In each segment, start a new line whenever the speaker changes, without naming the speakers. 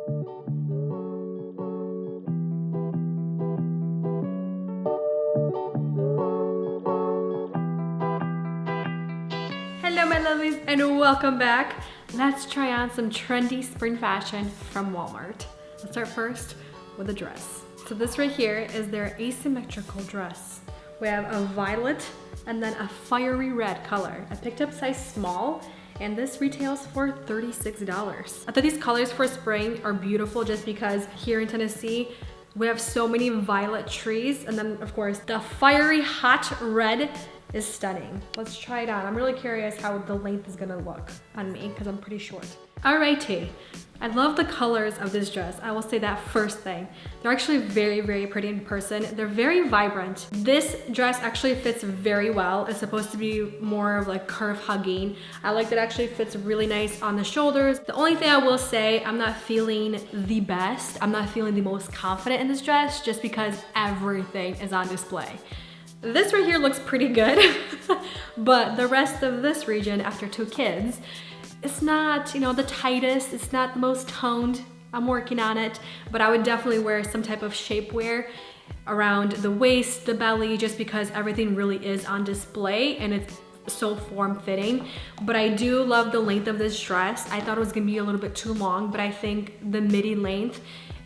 Hello my lovelies and welcome back. Let's try on some trendy spring fashion from Walmart. Let's start first with a dress. So this right here is their asymmetrical dress. We have a violet and then a fiery red color. I picked up size small and this retails for $36. I thought these colors for spring are beautiful just because here in Tennessee we have so many violet trees, and then of course the fiery hot red is stunning. Let's try it on. I'm really curious how the length is gonna look on me because I'm pretty short. Alrighty, I love the colors of this dress. I will say that first thing. They're actually very, very pretty in person. They're very vibrant. This dress actually fits very well. It's supposed to be more of like curve hugging. I like that it actually fits really nice on the shoulders. The only thing I will say, I'm not feeling the best. I'm not feeling the most confident in this dress just because everything is on display. This right here looks pretty good, but the rest of this region after 2 kids, it's not, you know, the tightest, it's not the most toned. I'm working on it, but I would definitely wear some type of shapewear around the waist, the belly, just because everything really is on display and it's so form-fitting. But I do love the length of this dress. I thought it was gonna be a little bit too long, but I think the midi length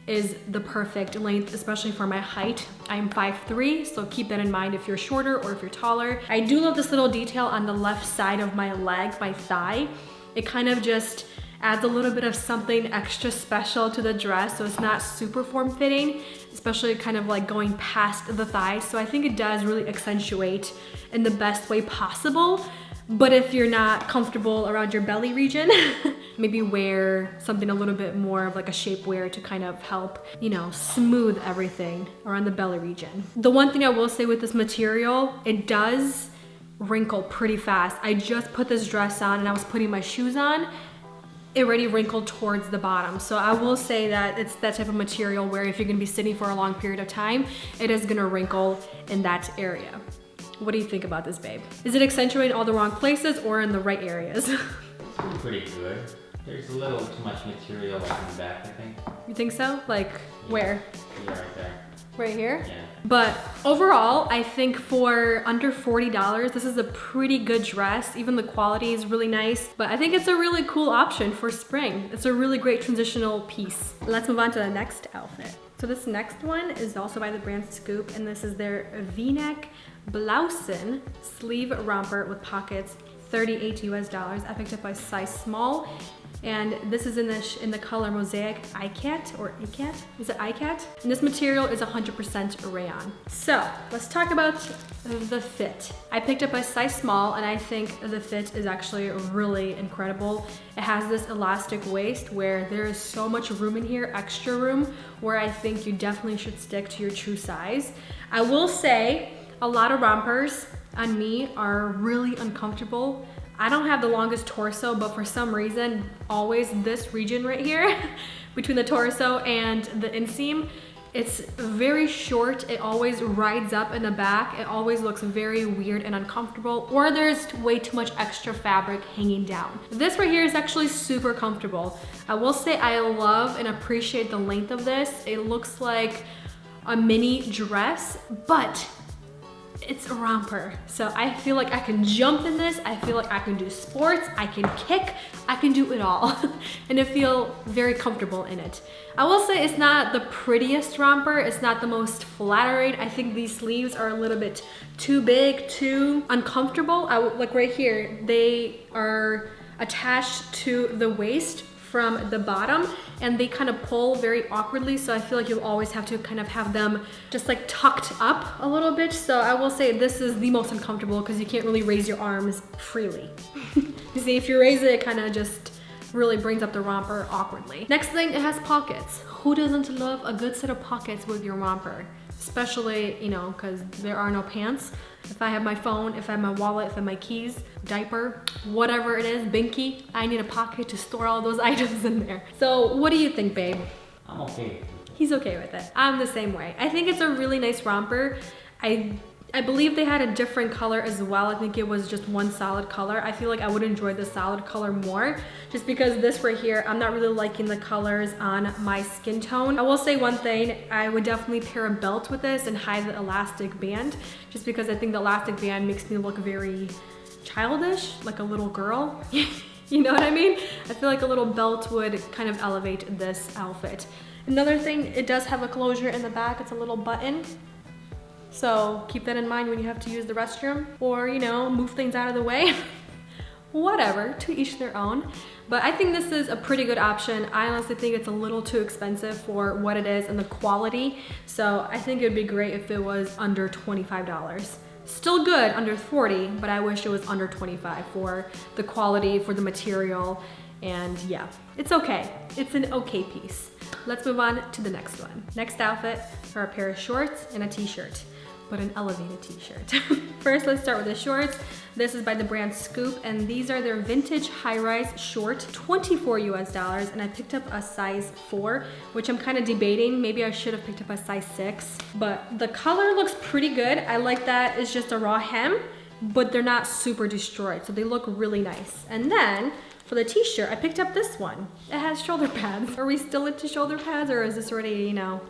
is the perfect length, especially for my height. I'm 5'3", so keep that in mind if you're shorter or if you're taller. I do love this little detail on the left side of my leg, my thigh. It kind of just adds a little bit of something extra special to the dress, so it's not super form-fitting, especially kind of like going past the thigh. So I think it does really accentuate in the best way possible. But if you're not comfortable around your belly region, maybe wear something a little bit more of like a shapewear to kind of help, you know, smooth everything around the belly region. The one thing I will say with this material, it does wrinkle pretty fast. I just put this dress on and I was putting my shoes on. It already wrinkled towards the bottom. So I will say that it's that type of material where if you're gonna be sitting for a long period of time, it is gonna wrinkle in that area. What do you think about this, babe? Is it accentuating all the wrong places or in the right areas?
It's pretty good. There's a little too much material like in the back, I think.
You think so? Like where?
Yeah, right there.
Right here?
Yeah.
But overall, I think for under $40, this is a pretty good dress. Even the quality is really nice, but I think it's a really cool option for spring. It's a really great transitional piece. Let's move on to the next outfit. So this next one is also by the brand Scoop, and this is their V-neck blouson sleeve romper with pockets, $38 US. I picked up a size small, and this is in the color Mosaic Icat or Icat. Is it Icat? And this material is 100% rayon. So let's talk about the fit. I picked up a size small, and I think the fit is actually really incredible. It has this elastic waist where there is so much room in here, extra room, where I think you definitely should stick to your true size. I will say a lot of rompers on me are really uncomfortable. I don't have the longest torso, but for some reason, always this region right here, between the torso and the inseam, it's very short. It always rides up in the back. It always looks very weird and uncomfortable, or there's way too much extra fabric hanging down. This right here is actually super comfortable. I will say I love and appreciate the length of this. It looks like a mini dress, but it's a romper. So I feel like I can jump in this. I feel like I can do sports. I can kick. I can do it all. And I feel very comfortable in it. I will say it's not the prettiest romper. It's not the most flattering. I think these sleeves are a little bit too big, too uncomfortable. Like right here, they are attached to the waist from the bottom, and they kind of pull very awkwardly, so I feel like you'll always have to kind of have them just like tucked up a little bit. So I will say this is the most uncomfortable because you can't really raise your arms freely. You see, if you raise it, it kind of just really brings up the romper awkwardly. Next thing, it has pockets. Who doesn't love a good set of pockets with your romper? Especially, you know, because there are no pants. If I have my phone, if I have my wallet, if I have my keys, diaper, whatever it is, binky, I need a pocket to store all those items in there. So what do you think, babe?
I'm okay.
He's okay with it. I'm the same way. I think it's a really nice romper. I I believe they had a different color as well. I think it was just one solid color. I feel like I would enjoy the solid color more just because this right here, I'm not really liking the colors on my skin tone. I will say one thing, I would definitely pair a belt with this and hide the elastic band just because I think the elastic band makes me look very childish, like a little girl. You know what I mean? I feel like a little belt would kind of elevate this outfit. Another thing, it does have a closure in the back. It's a little button. So keep that in mind when you have to use the restroom or, you know, move things out of the way. Whatever, to each their own. But I think this is a pretty good option. I honestly think it's a little too expensive for what it is and the quality. So I think it'd be great if it was under $25. Still good under 40, but I wish it was under 25 for the quality, for the material, and yeah, it's okay. It's an okay piece. Let's move on to the next one. Next outfit are a pair of shorts and a t-shirt, but an elevated t-shirt. First, let's start with the shorts. This is by the brand Scoop, and these are their vintage high-rise short, $24 US, and I picked up a size 4, which I'm kind of debating. Maybe I should have picked up a size 6, but the color looks pretty good. I like that it's just a raw hem, but they're not super destroyed, so they look really nice. And then, for the t-shirt, I picked up this one. It has shoulder pads. Are we still into shoulder pads, or is this already, you know,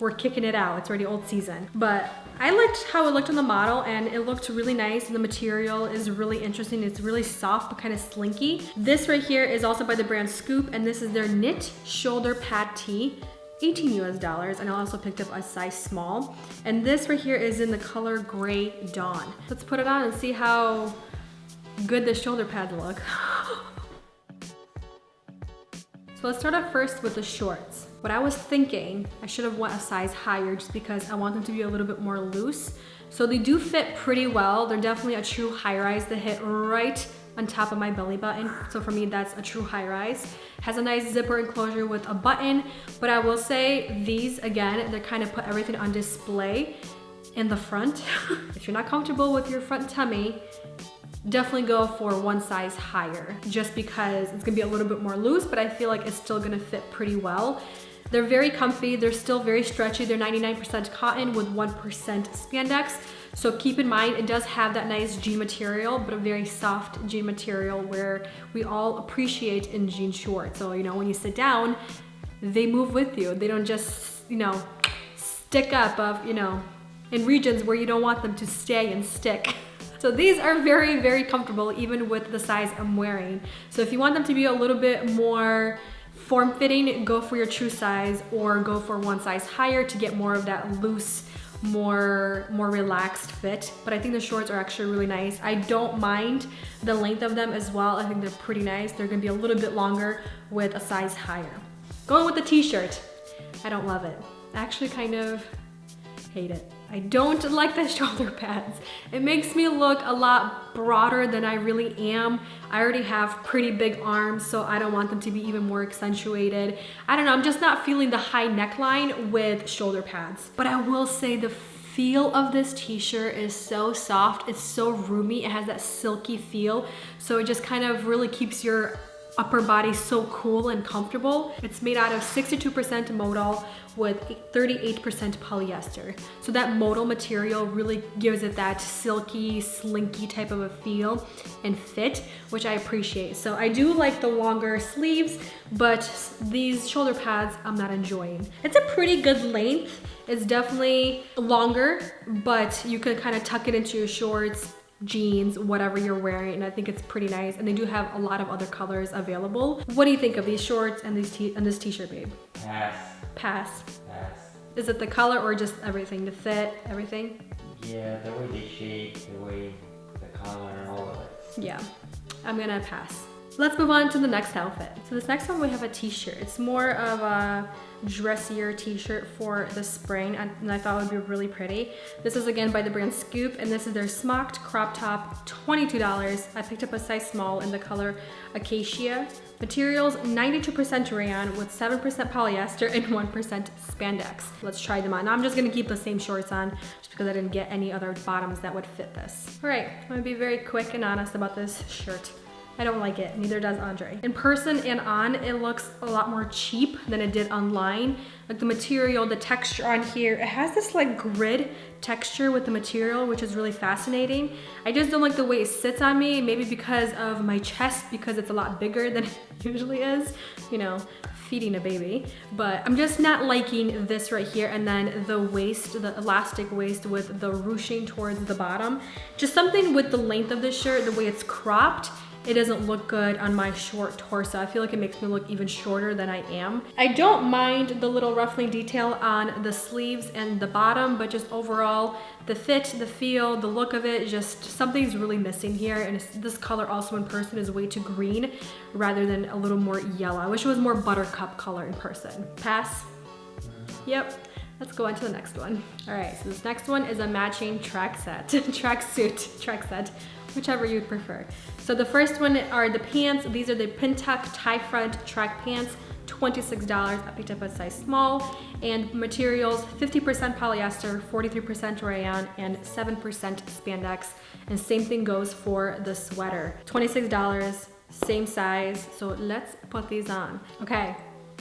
we're kicking it out, it's already old season. But I liked how it looked on the model and it looked really nice. The material is really interesting. It's really soft but kind of slinky. This right here is also by the brand Scoop, and this is their knit shoulder pad tee, $18 US, and I also picked up a size small. And this right here is in the color Gray Dawn. Let's put it on and see how good the shoulder pads look. So let's start off first with the shorts. What I was thinking, I should have went a size higher just because I want them to be a little bit more loose. So they do fit pretty well. They're definitely a true high rise. They hit right on top of my belly button. So for me, that's a true high rise. Has a nice zipper enclosure with a button, but I will say these, again, they kind of put everything on display in the front. If you're not comfortable with your front tummy, definitely go for one size higher just because it's gonna be a little bit more loose, but I feel like it's still gonna fit pretty well. They're very comfy, they're still very stretchy. They're 99% cotton with 1% spandex. So keep in mind, it does have that nice jean material, but a very soft jean material where we all appreciate in jean shorts. So, you know, when you sit down, they move with you. They don't just, you know, stick up of, you know, in regions where you don't want them to stay and stick. So these are very, very comfortable even with the size I'm wearing. So if you want them to be a little bit more form-fitting, go for your true size or go for one size higher to get more of that loose, more relaxed fit. But I think the shorts are actually really nice. I don't mind the length of them as well. I think they're pretty nice. They're gonna be a little bit longer with a size higher. Going with the t-shirt, I don't love it. I actually kind of hate it. I don't like the shoulder pads. It makes me look a lot broader than I really am. I already have pretty big arms, so I don't want them to be even more accentuated. I don't know, I'm just not feeling the high neckline with shoulder pads. But I will say the feel of this t-shirt is so soft. It's so roomy. It has that silky feel. So it just kind of really keeps your upper body so cool and comfortable. It's made out of 62% modal with 38% polyester. So that modal material really gives it that silky, slinky type of a feel and fit, which I appreciate. So I do like the longer sleeves, but these shoulder pads I'm not enjoying. It's a pretty good length. It's definitely longer, but you can kind of tuck it into your shorts, jeans, whatever you're wearing, and I think it's pretty nice. And they do have a lot of other colors available. What do you think of these shorts and this t-shirt, babe?
Pass.
Pass.
Pass.
Is it the color or just everything? The fit, everything?
Yeah, the way they shape, the way the color, all of it.
Yeah, I'm gonna pass. Let's move on to the next outfit. So this next one we have a t-shirt. It's more of a dressier t-shirt for the spring, and I thought it would be really pretty. This is again by the brand Scoop, and this is their smocked crop top, $22. I picked up a size small in the color Acacia. Materials 92% rayon with 7% polyester and 1% spandex. Let's try them on. Now I'm just gonna keep the same shorts on just because I didn't get any other bottoms that would fit this. All right, I'm gonna be very quick and honest about this shirt. I don't like it, neither does Andre. In person and on, it looks a lot more cheap than it did online. Like the material, the texture on here, it has this like grid texture with the material, which is really fascinating. I just don't like the way it sits on me, maybe because of my chest, because it's a lot bigger than it usually is, you know, feeding a baby. But I'm just not liking this right here, and then the waist, the elastic waist with the ruching towards the bottom. Just something with the length of the shirt, the way it's cropped, it doesn't look good on my short torso. I feel like it makes me look even shorter than I am. I don't mind the little ruffling detail on the sleeves and the bottom, but just overall, the fit, the feel, the look of it, just something's really missing here. And this color also in person is way too green rather than a little more yellow. I wish it was more buttercup color in person. Pass? Yep. Let's go on to the next one. All right, so this next one is a matching track set, track set, whichever you prefer. So the first one are the pants. These are the pin tuck tie front track pants, $26. I picked up a size small. And materials, 50% polyester, 43% rayon, and 7% spandex. And same thing goes for the sweater. $26, same size. So let's put these on. Okay.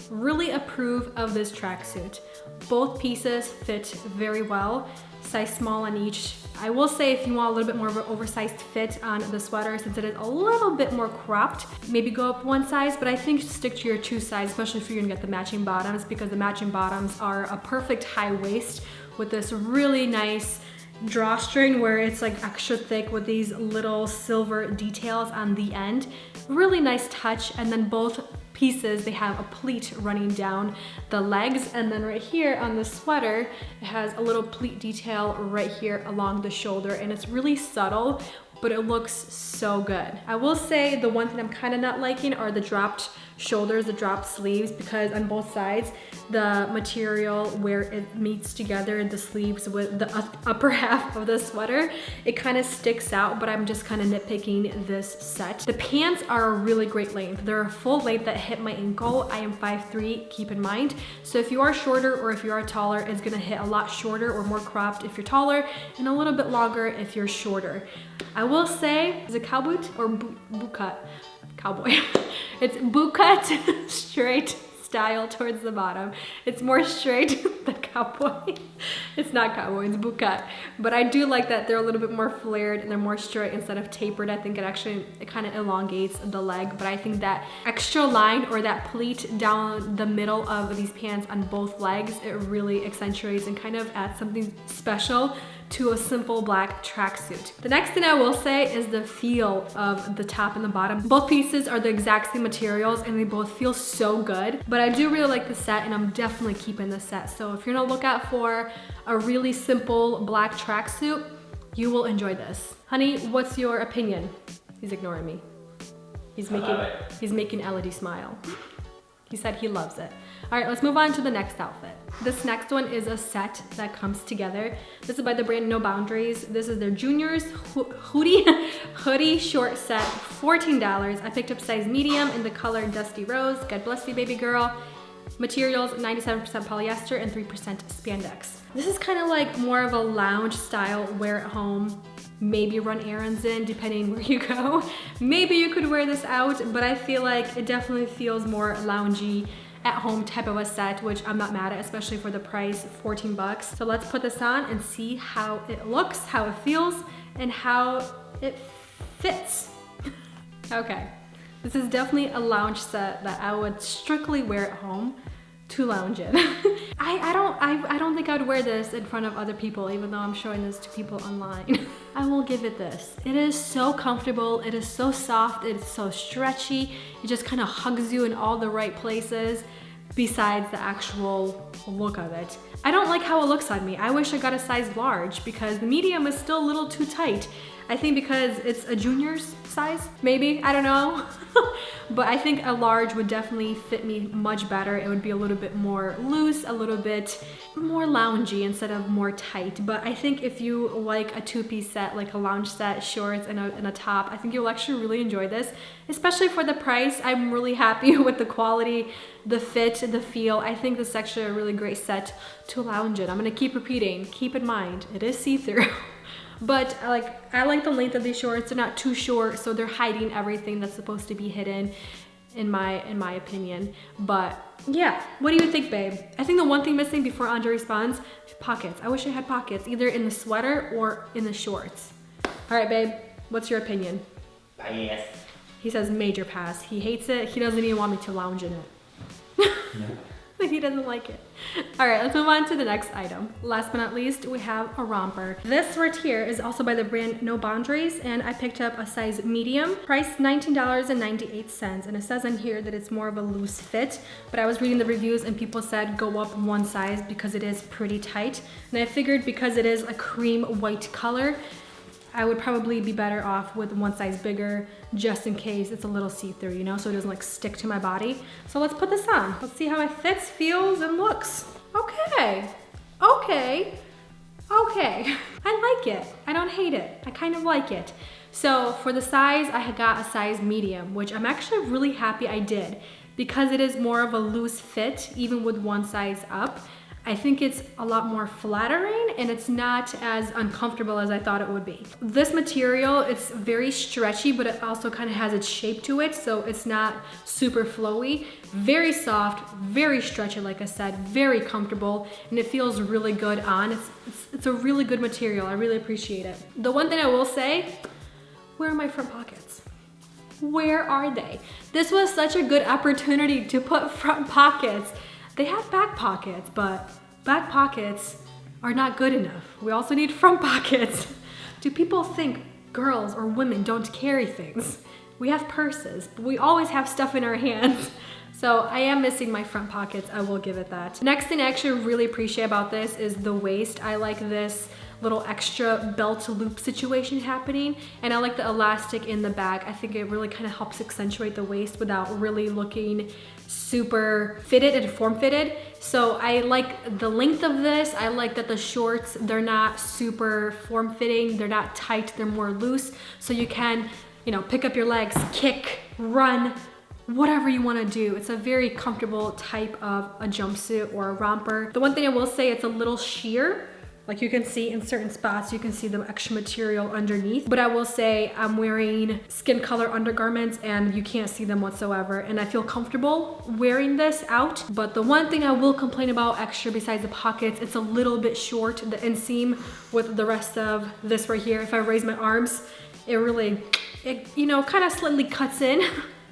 Really approve of this tracksuit. Both pieces fit very well, size small on each. I will say if you want a little bit more of an oversized fit on the sweater, since it is a little bit more cropped, maybe go up one size, but I think stick to your 2 size, especially if you're gonna get the matching bottoms, because the matching bottoms are a perfect high waist with this really nice drawstring where it's like extra thick with these little silver details on the end. Really nice touch, and then both pieces, they have a pleat running down the legs, and then right here on the sweater, it has a little pleat detail right here along the shoulder, and it's really subtle, but it looks so good. I will say the one thing I'm kind of not liking are the dropped shoulders, the dropped sleeves, because on both sides, the material where it meets together, the sleeves with the upper half of the sweater, it kind of sticks out, but I'm just kind of nitpicking this set. The pants are a really great length. They're a full length that hit my ankle. I am 5'3", keep in mind. So if you are shorter or if you are taller, it's gonna hit a lot shorter or more cropped if you're taller, and a little bit longer if you're shorter. I will say, is it cow boot or boot cut? Cowboy. It's boot cut straight style towards the bottom. It's more straight than cowboy. It's not cowboy, it's boot cut. But I do like that they're a little bit more flared and they're more straight instead of tapered. I think it kind of elongates the leg, but I think that extra line or that pleat down the middle of these pants on both legs, it really accentuates and kind of adds something special to a simple black tracksuit. The next thing I will say is the feel of the top and the bottom. Both pieces are the exact same materials and they both feel so good, but I do really like the set and I'm definitely keeping the set. So if you're on the lookout for a really simple black tracksuit, you will enjoy this. Honey, what's your opinion? He's ignoring me. He's making Elodie smile. He said he loves it. All right, let's move on to the next outfit. This next one is a set that comes together. This is by the brand No Boundaries. This is their juniors hoodie short set, $14. I picked up size medium in the color Dusty Rose. God bless you, baby girl. Materials, 97% polyester and 3% spandex. This is kind of like more of a lounge style, wear at home, maybe run errands in, depending where you go. Maybe you could wear this out, but I feel like it definitely feels more loungy, at home type of a set, which I'm not mad at, especially for the price, 14 bucks. So let's put this on and see how it looks, how it feels, and how it fits. Okay, this is definitely a lounge set that I would strictly wear at home to lounge in. I don't think I'd wear this in front of other people, even though I'm showing this to people online. I will give it this. It is so comfortable, it is so soft, it's so stretchy, it just kind of hugs you in all the right places, besides the actual look of it. I don't like how it looks on me. I wish I got a size large because the medium is still a little too tight. I think because it's a junior's size, maybe, I don't know. But I think a large would definitely fit me much better. It would be a little bit more loose, a little bit more loungy instead of more tight. But I think if you like a two-piece set, like a lounge set, shorts, and a top, I think you'll actually really enjoy this, especially for the price. I'm really happy with the quality, the fit, the feel. I think this is actually a really great set to lounge in. I'm gonna keep repeating, keep in mind, it is see-through. But I like the length of these shorts. They're not too short, so they're hiding everything that's supposed to be hidden, in my opinion. But yeah, what do you think, babe? I think the one thing missing before Andre responds, pockets. I wish I had pockets, either in the sweater or in the shorts. All right, babe, what's your opinion?
Yes.
He says major pass. He hates it. He doesn't even want me to lounge in it. No. He doesn't like it. All right, let's move on to the next item. Last but not least, we have a romper. This right here is also by the brand No Boundaries, and I picked up a size medium, priced $19.98, and it says on here that it's more of a loose fit, but I was reading the reviews and people said go up one size because it is pretty tight, and I figured because it is a cream white color, I would probably be better off with one size bigger, just in case it's a little see-through, you know, so it doesn't like stick to my body. So let's put this on. Let's see how it fits, feels, and looks. Okay, okay, okay. I like it. I don't hate it. I kind of like it. So for the size, I had got a size medium, which I'm actually really happy I did because it is more of a loose fit, even with one size up. I think it's a lot more flattering and it's not as uncomfortable as I thought it would be. This material, it's very stretchy, but it also kind of has its shape to it, so it's not super flowy. Very soft, very stretchy, like I said, very comfortable, and it feels really good on. It's a really good material. I really appreciate it. The one thing I will say, where are my front pockets? Where are they? This was such a good opportunity to put front pockets. They have back pockets, but back pockets are not good enough. We also need front pockets. Do people think girls or women don't carry things? We have purses, but we always have stuff in our hands. So I am missing my front pockets, I will give it that. Next thing I actually really appreciate about this is the waist. I like this little extra belt loop situation happening, and I like the elastic in the back. I think it really kind of helps accentuate the waist without really looking super fitted and form-fitted. So I like the length of this. I like that the shorts, they're not super form-fitting, they're not tight, they're more loose. So you can, you know, pick up your legs, kick, run, whatever you want to do. It's a very comfortable type of a jumpsuit or a romper. The one thing I will say, it's a little sheer. Like you can see in certain spots, you can see the extra material underneath. But I will say I'm wearing skin color undergarments and you can't see them whatsoever. And I feel comfortable wearing this out. But the one thing I will complain about extra besides the pockets, it's a little bit short, the inseam with the rest of this right here. If I raise my arms, it really, you know, kind of slightly cuts in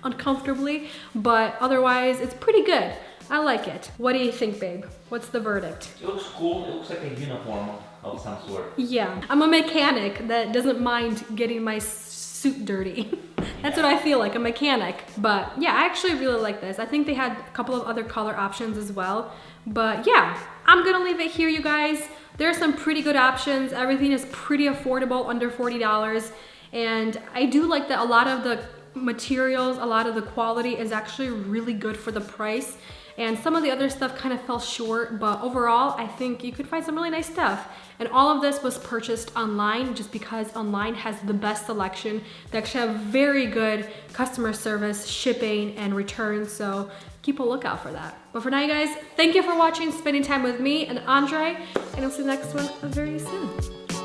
uncomfortably. But otherwise, it's pretty good. I like it. What do you think, babe? What's the verdict?
It looks cool. It looks like a uniform of some sort.
Yeah, I'm a mechanic that doesn't mind getting my suit dirty. That's what I feel like, a mechanic. But yeah, I actually really like this. I think they had a couple of other color options as well. But yeah, I'm gonna leave it here, you guys. There are some pretty good options. Everything is pretty affordable, under $40. And I do like that a lot of the materials, a lot of the quality is actually really good for the price. And some of the other stuff kind of fell short, but overall, I think you could find some really nice stuff. And all of this was purchased online just because online has the best selection. They actually have very good customer service, shipping, and returns, so keep a lookout for that. But for now, you guys, thank you for watching, spending time with me and Andre, and I'll see you next one very soon.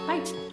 Bye.